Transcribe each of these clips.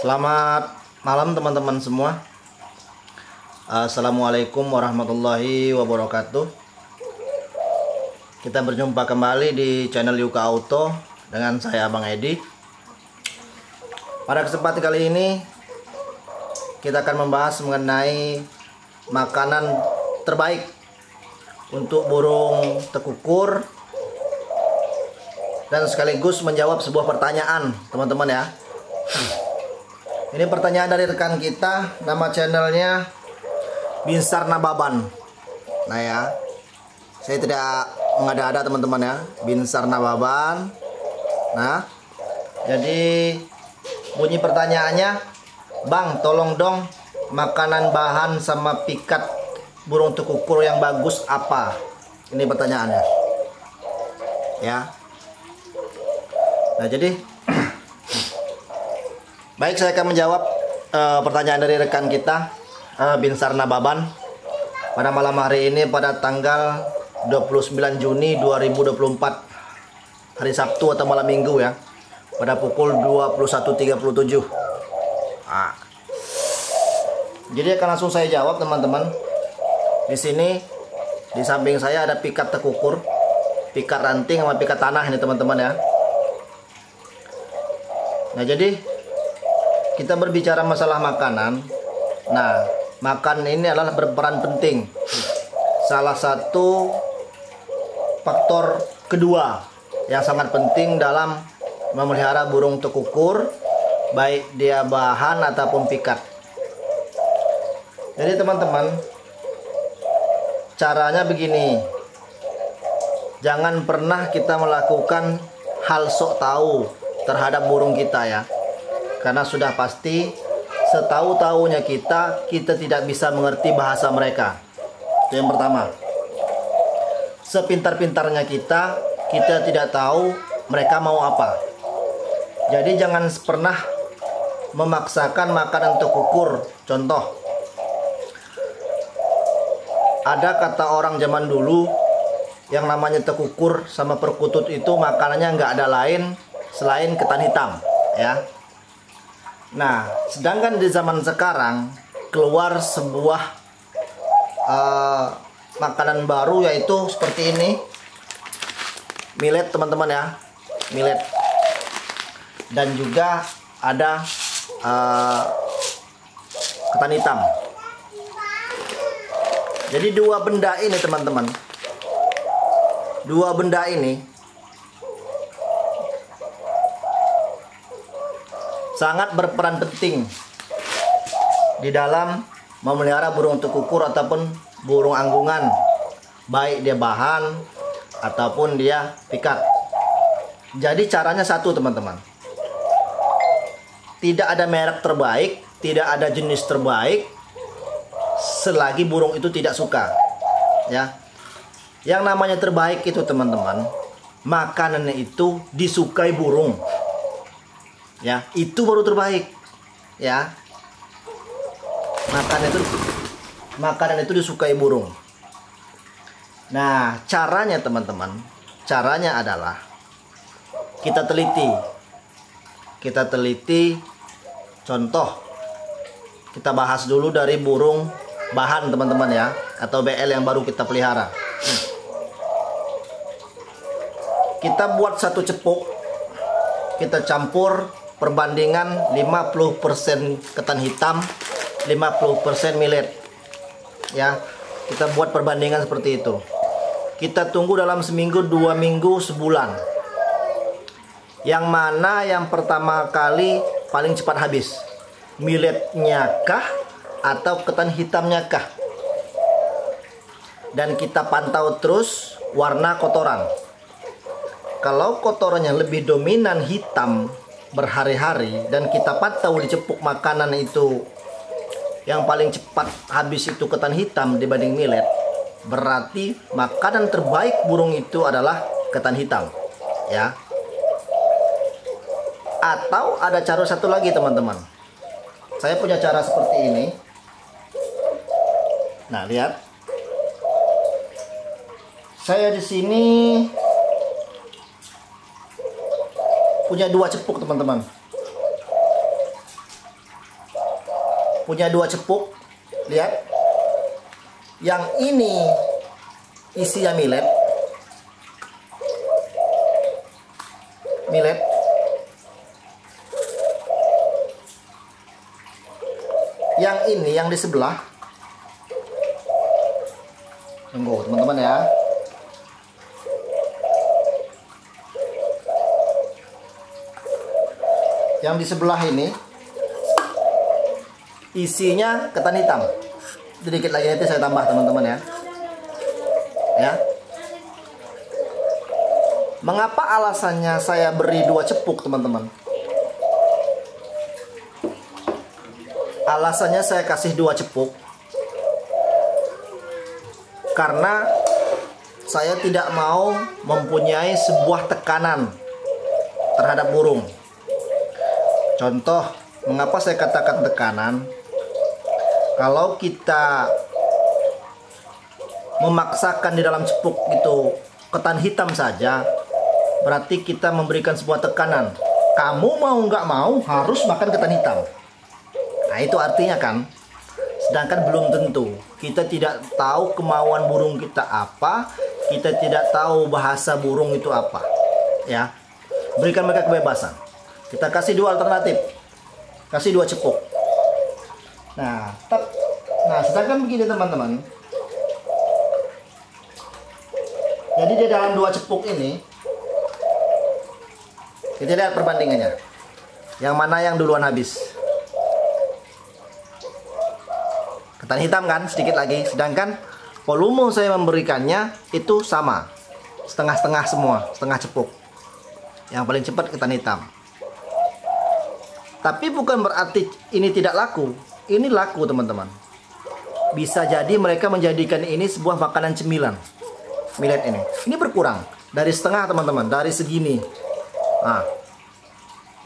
Selamat malam teman-teman semua. Assalamualaikum warahmatullahi wabarakatuh. Kita berjumpa kembali di channel Yuka Auto dengan saya Abang Edi. Pada kesempatan kali ini kita akan membahas mengenai makanan terbaik untuk burung tekukur dan sekaligus menjawab sebuah pertanyaan teman-teman ya. Ini pertanyaan dari rekan kita, nama channelnya Binsar Nababan. Nah ya, saya tidak mengada-ada teman-teman ya, Binsar Nababan. Nah, jadi bunyi pertanyaannya, Bang, tolong dong makanan bahan sama pikat burung tekukur yang bagus apa? Ini pertanyaannya. Ya. Nah, jadi baik, saya akan menjawab pertanyaan dari rekan kita Binsar Nababan pada malam hari ini pada tanggal 29 Juni 2024 hari Sabtu atau malam Minggu ya, pada pukul 21.37. Jadi akan langsung saya jawab teman-teman. Di sini di samping saya ada pikat tekukur, pikat ranting sama pikat tanah ini teman-teman ya. Nah, jadi kita berbicara masalah makanan. Nah, makan ini adalah berperan penting. Salah satu faktor kedua yang sangat penting dalam memelihara burung tekukur, baik dia bahan ataupun pikat. Jadi teman-teman, caranya begini. Jangan pernah kita melakukan hal sok tahu terhadap burung kita ya. Karena sudah pasti setahu-tahunya kita tidak bisa mengerti bahasa mereka. Itu yang pertama. Sepintar-pintarnya kita tidak tahu mereka mau apa. Jadi jangan pernah memaksakan makanan tekukur. Contoh, ada kata orang zaman dulu yang namanya tekukur sama perkutut itu makanannya nggak ada lain selain ketan hitam ya. Nah, sedangkan di zaman sekarang keluar sebuah makanan baru, yaitu seperti ini, millet teman-teman ya, millet. Dan juga ada ketan hitam. Jadi dua benda ini teman-teman, dua benda ini sangat berperan penting di dalam memelihara burung tekukur ataupun burung anggungan, baik dia bahan ataupun dia pikat. Jadi caranya satu teman-teman, tidak ada merek terbaik, tidak ada jenis terbaik selagi burung itu tidak suka ya. Yang namanya terbaik itu teman-teman, makanannya itu disukai burung ya, itu baru terbaik ya. Makanan itu disukai burung. Nah, caranya teman-teman, caranya adalah kita teliti. Contoh, kita bahas dulu dari burung bahan teman-teman ya, atau BL yang baru kita pelihara. Kita buat satu cepuk, kita campur perbandingan 50% ketan hitam, 50% millet ya. Kita buat perbandingan seperti itu. Kita tunggu dalam seminggu, 2 minggu, sebulan. Yang mana yang pertama kali paling cepat habis, milletnya kah atau ketan hitamnya kah? Dan kita pantau terus warna kotoran. Kalau kotorannya lebih dominan hitam berhari-hari dan kita pantau di cepuk makanan itu yang paling cepat habis itu ketan hitam dibanding millet, berarti makanan terbaik burung itu adalah ketan hitam ya. Atau ada cara satu lagi teman-teman, saya punya cara seperti ini. Nah, lihat, saya di sini punya 2 cepuk teman-teman. punya 2 cepuk. Lihat. Yang ini isinya millet. Millet. Yang ini yang di sebelah. Tunggu teman-teman ya. Yang di sebelah ini isinya ketan hitam. Sedikit lagi nanti saya tambah teman-teman ya. Ya. Mengapa alasannya saya beri 2 cepuk teman-teman? Alasannya saya kasih 2 cepuk karena saya tidak mau mempunyai sebuah tekanan terhadap burung. Contoh, mengapa saya katakan tekanan? Kalau kita memaksakan di dalam cepuk itu ketan hitam saja, berarti kita memberikan sebuah tekanan. Kamu mau nggak mau harus makan ketan hitam. Nah itu artinya kan, sedangkan belum tentu. Kita tidak tahu kemauan burung kita apa, kita tidak tahu bahasa burung itu apa. Ya, berikan mereka kebebasan. Kita kasih 2 alternatif, kasih 2 cepuk. Nah, sedangkan begini teman-teman. Jadi di dalam 2 cepuk ini, kita lihat perbandingannya. Yang mana yang duluan habis? Ketan hitam kan, sedikit lagi. Sedangkan volume saya memberikannya itu sama, setengah-setengah semua, setengah cepuk. Yang paling cepat ketan hitam. Tapi bukan berarti ini tidak laku. Ini laku teman-teman. Bisa jadi mereka menjadikan ini sebuah makanan cemilan. Millet ini. Ini berkurang dari setengah teman-teman, dari segini. Nah,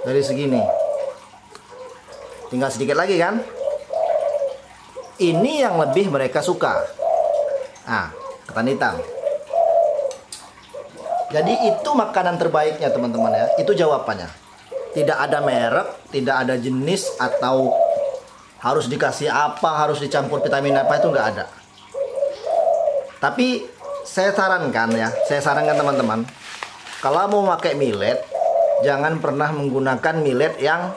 dari segini. Tinggal sedikit lagi kan? Ini yang lebih mereka suka. Nah, ketan hitam. Jadi itu makanan terbaiknya teman-teman ya. Itu jawabannya. Tidak ada merek, tidak ada jenis atau harus dikasih apa, harus dicampur vitamin apa, itu nggak ada. Tapi saya sarankan ya, saya sarankan teman-teman, kalau mau pakai millet, jangan pernah menggunakan millet yang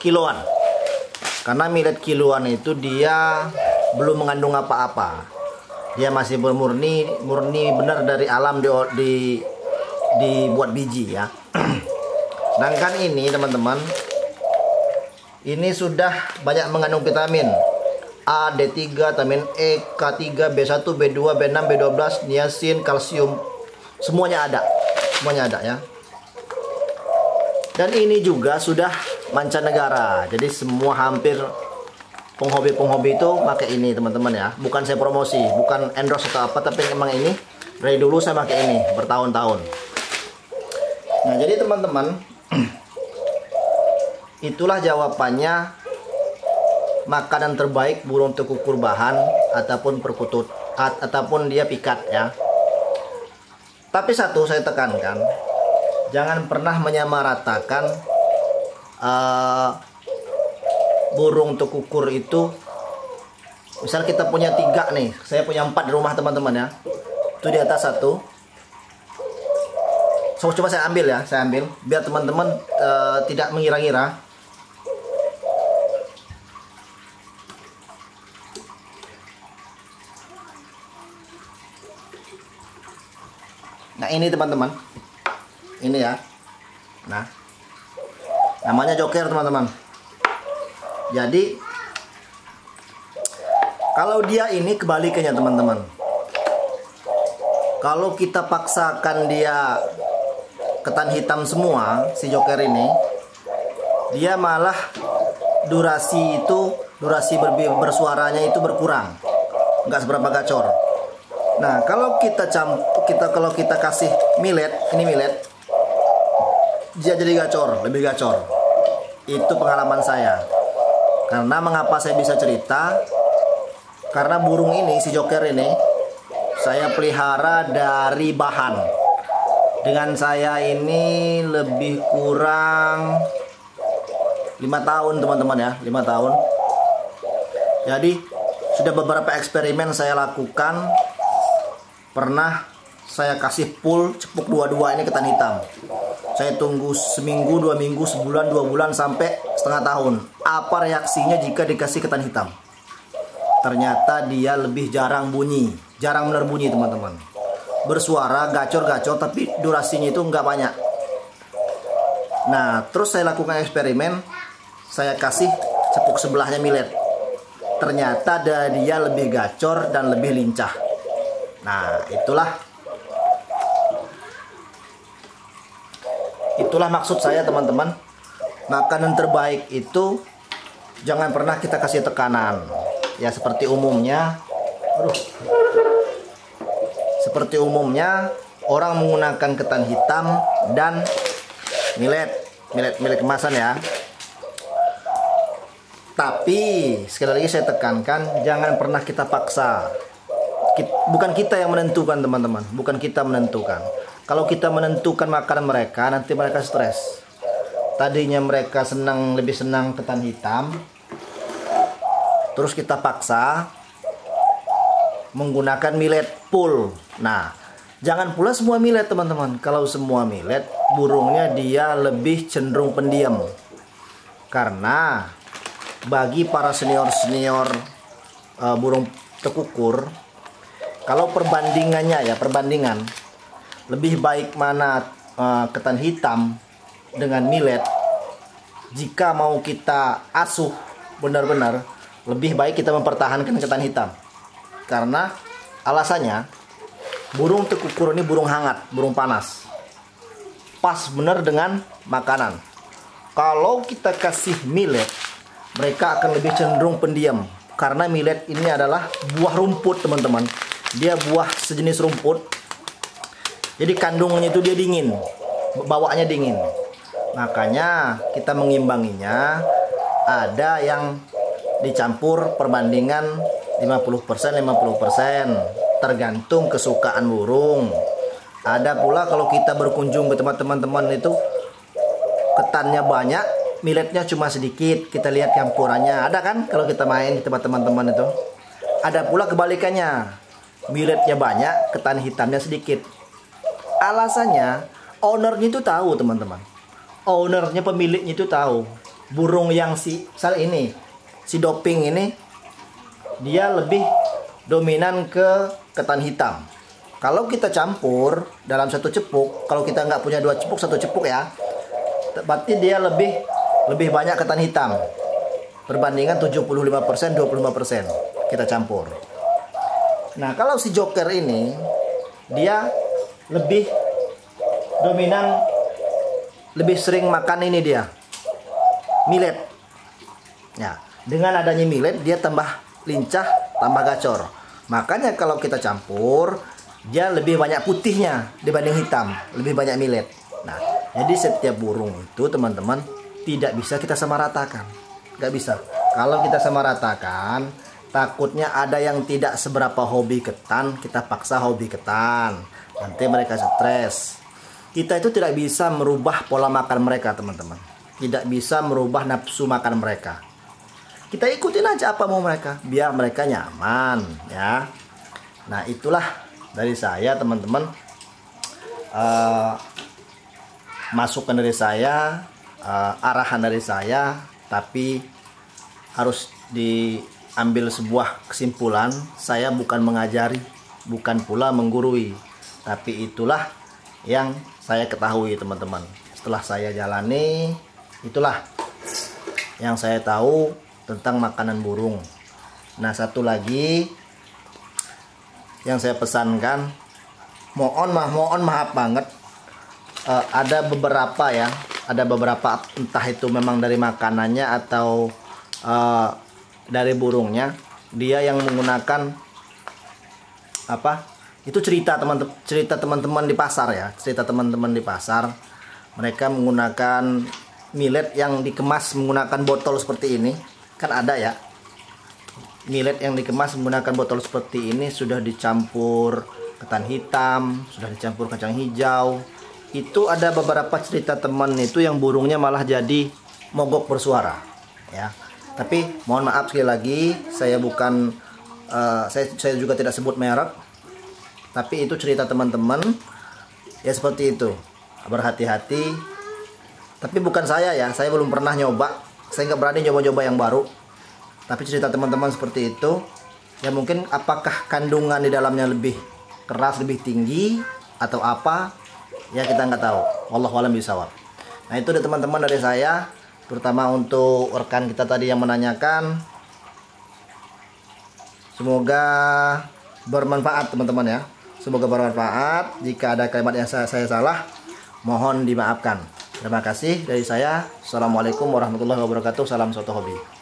kiloan. Karena millet kiloan itu dia belum mengandung apa-apa. Dia masih murni benar dari alam dibuat biji ya. Sedangkan ini teman-teman, ini sudah banyak mengandung vitamin A, D3, vitamin E, K3, B1, B2, B6, B12, niacin, kalsium. Semuanya ada. Semuanya ada ya. Dan ini juga sudah mancanegara. Jadi semua hampir penghobi-penghobi itu pakai ini teman-teman ya. Bukan saya promosi, bukan endorse atau apa, tapi memang ini dari dulu saya pakai ini bertahun-tahun. Nah, jadi teman-teman, itulah jawabannya makanan terbaik burung tekukur bahan ataupun perkutut ataupun dia pikat ya. Tapi satu saya tekankan, jangan pernah menyamaratakan burung tekukur itu. Misal kita punya 3 nih, saya punya 4 di rumah teman-teman ya. Itu di atas 1. So, coba saya ambil ya, saya ambil biar teman-teman tidak mengira-ngira. Nah ini teman-teman, ini ya. Nah, namanya joker teman-teman. Jadi kalau dia ini kebalikannya teman-teman. Kalau kita paksakan dia ketan hitam semua, si joker ini, dia malah durasi bersuaranya itu berkurang, nggak seberapa gacor. Nah, kalau kita kasih millet, ini millet, dia jadi gacor, lebih gacor. Itu pengalaman saya. Karena mengapa saya bisa cerita? Karena burung ini, si joker ini, saya pelihara dari bahan. Dengan saya ini lebih kurang tahun teman-teman ya, 5 tahun. Jadi sudah beberapa eksperimen saya lakukan. Pernah saya kasih full cepuk 22 ini ketan hitam. Saya tunggu seminggu, 2 minggu, sebulan, 2 bulan, sampai setengah tahun. Apa reaksinya jika dikasih ketan hitam? Ternyata dia lebih jarang bunyi. Jarang benar bunyi teman-teman. Bersuara gacor-gacor tapi durasinya itu nggak banyak. Nah terus saya lakukan eksperimen. Saya kasih cepuk sebelahnya millet. Ternyata dia lebih gacor dan lebih lincah. Nah itulah maksud saya teman-teman. Makanan terbaik itu jangan pernah kita kasih tekanan. Ya seperti umumnya orang menggunakan ketan hitam dan millet kemasan ya. Tapi sekali lagi saya tekankan, jangan pernah kita paksa. Bukan kita yang menentukan teman-teman, bukan kita menentukan. Kalau kita menentukan makanan mereka, nanti mereka stres. Tadinya mereka lebih senang ketan hitam, terus kita paksa menggunakan millet full. Nah, jangan pula semua millet teman-teman. Kalau semua millet, burungnya dia lebih cenderung pendiam. Karena bagi para senior burung tekukur, kalau perbandingan lebih baik mana ketan hitam dengan millet. Jika mau kita asuh benar-benar, lebih baik kita mempertahankan ketan hitam. Karena alasannya, burung tekukur ini burung hangat, burung panas. Pas benar dengan makanan. Kalau kita kasih millet, mereka akan lebih cenderung pendiam. Karena millet ini adalah buah rumput teman-teman. Dia buah sejenis rumput. Jadi kandungannya itu dia dingin, bawaannya dingin. Makanya kita mengimbanginya. Ada yang dicampur perbandingan 50%, 50%. Tergantung kesukaan burung. Ada pula kalau kita berkunjung ke tempat teman-teman itu, ketannya banyak, milletnya cuma sedikit. Kita lihat campurannya. Ada kan kalau kita main di tempat teman-teman itu. Ada pula kebalikannya. Milletnya banyak, ketan hitamnya sedikit. Alasannya, ownernya itu tahu teman-teman. Ownernya, pemiliknya itu tahu. Burung yang si doping ini, dia lebih dominan ke ketan hitam. Kalau kita campur dalam satu cepuk, kalau kita nggak punya 2 cepuk, 1 cepuk ya, berarti dia lebih banyak ketan hitam. Perbandingan 75%, 25% kita campur. Nah kalau si joker ini, dia lebih dominan, lebih sering makan ini dia, millet. Ya, dengan adanya millet dia tambah lincah, tambah gacor. Makanya kalau kita campur, dia lebih banyak putihnya dibanding hitam, lebih banyak millet. Nah, jadi setiap burung itu teman-teman tidak bisa kita samaratakan, nggak bisa. Kalau kita samaratakan, takutnya ada yang tidak seberapa hobi ketan, kita paksa hobi ketan, nanti mereka stres. Kita itu tidak bisa merubah pola makan mereka teman-teman, tidak bisa merubah nafsu makan mereka. Kita ikutin aja apa mau mereka, biar mereka nyaman ya. Nah itulah dari saya teman-teman, masukan dari saya, arahan dari saya, tapi harus diambil sebuah kesimpulan. Saya bukan mengajari, bukan pula menggurui, tapi itulah yang saya ketahui teman-teman. Setelah saya jalani, itulah yang saya tahu tentang makanan burung. Nah satu lagi yang saya pesankan, mohon maaf banget, ada beberapa entah itu memang dari makanannya atau dari burungnya, dia yang menggunakan itu cerita teman-teman di pasar ya, cerita teman-teman di pasar, mereka menggunakan millet yang dikemas menggunakan botol seperti ini. Kan ada ya, millet yang dikemas menggunakan botol seperti ini, sudah dicampur ketan hitam, sudah dicampur kacang hijau. Itu ada beberapa cerita teman itu yang burungnya malah jadi mogok bersuara, ya. Tapi mohon maaf sekali lagi, saya bukan saya juga tidak sebut merek, tapi itu cerita teman-teman, ya seperti itu. Berhati-hati. Tapi bukan saya ya, saya belum pernah nyoba, saya nggak berani nyoba-nyoba yang baru. Tapi cerita teman-teman seperti itu. Ya mungkin apakah kandungan di dalamnya lebih keras, lebih tinggi atau apa? Ya kita nggak tahu. Wallahu a'lam bishawab. Nah itu deh teman-teman dari saya, terutama untuk rekan kita tadi yang menanyakan. Semoga bermanfaat teman-teman ya. Semoga bermanfaat. Jika ada kalimat yang saya salah, mohon dimaafkan. Terima kasih dari saya. Assalamualaikum warahmatullahi wabarakatuh. Salam Soto Hobi.